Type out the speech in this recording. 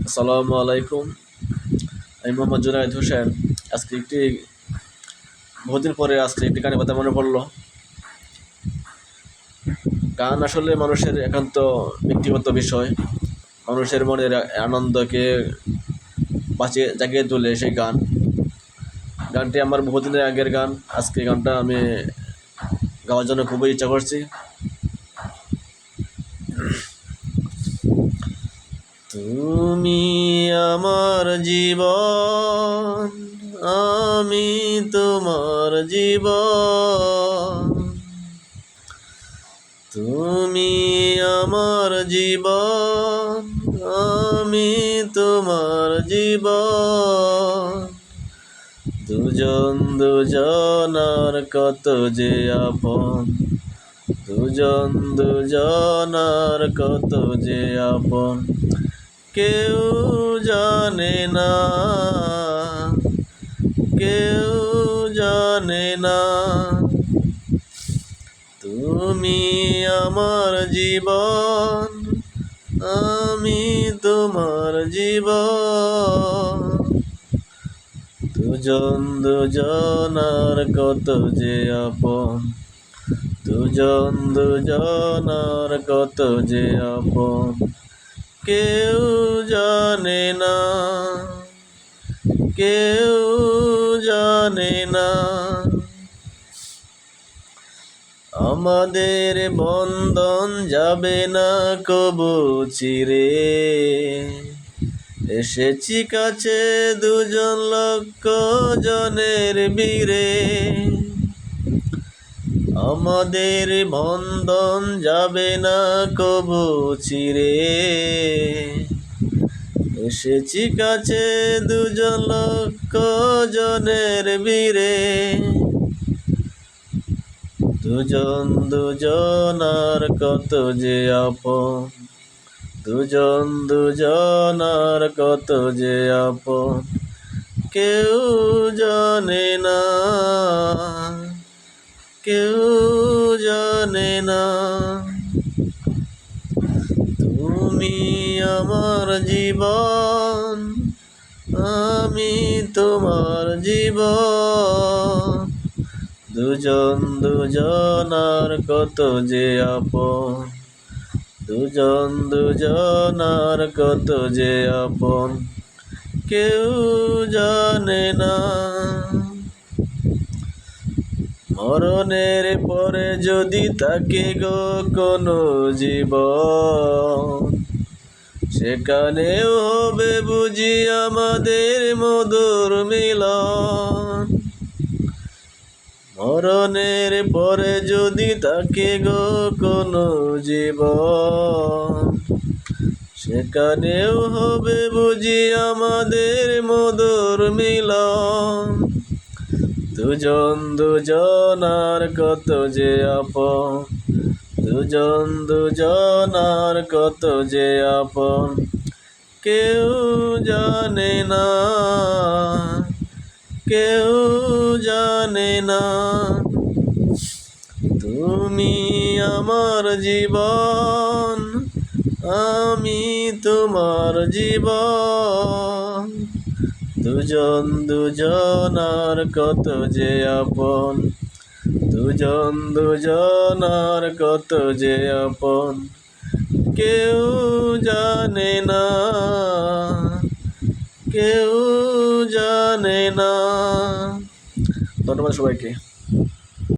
আসসালামু আলাইকুম। আমি মোহাম্মদ জুনায়েদ হোসেন। বহুদিন পরে একটি গানের কথা মনে পড়লো। গান আসলে মানুষের একান্ত ব্যক্তিগত বিষয়। মানুষের মনের আনন্দকে জাগিয়ে তোলে সেই গানটি আমার বহুদিনের আগের গান। আজকে গানটা আমি গাওয়ার জন্য খুবই ইচ্ছা করছি। তুমি আমার জীবন, আমি তোমার জীবন। তুমি আমার জীবন, আমি তোমার জীবন। দুজন দুজনার কত যে আপন, দুজন দুজনার কত যে আপন। কেউ জানে না, কেউ জানে না। তুমি আমার জীবন, আমি তোমার জীবন। দুজন দুজনার কত যে আপন, দুজন দুজনার কত যে আপন। কেউ জানে না, কেউ জানে না। আমাদের বন্ধন যাবে না কবু চিরে। এসেছি কাছে দুজন লক্ষ জনের বীরে। আমাদের বন্ধন যাবে না কবু চিরে। এসেছি কাছে দুজন লক্ষ জনের বীরে। দুজন দুজনার কত যে আপন, দুজন দুজনার কত যে আপন। কেউ জানে না, কেউ জানে না। তুমি আমার জীবন, আমি তোমার জীবন। দুজন দুজনার কত যে আপন, দুজন দুজনার কত যে আপন। কেউ জানে না। মরণের পরে যদি থাকে গো কোনো জীবন, সেখানেও হবে বুঝি আমাদের মধুর মিলন। মরণের পরে যদি থাকে গো কোনো জীবন, সেখানেও হবে বুঝি আমাদের মধুর মিলন। দুজন দুজনার কত যে আপন, দুজন দুজনার কত যে আপন। কেউ জানে না, কেউ জানে না। তুমি আমার জীবন, আমি তোমার জীবন। দুজন দুজনার কত যে আপন, দুজন দুজনার কত যে আপন। কেউ জানে না, কেউ জানে না। ধন্যবাদ সবাইকে।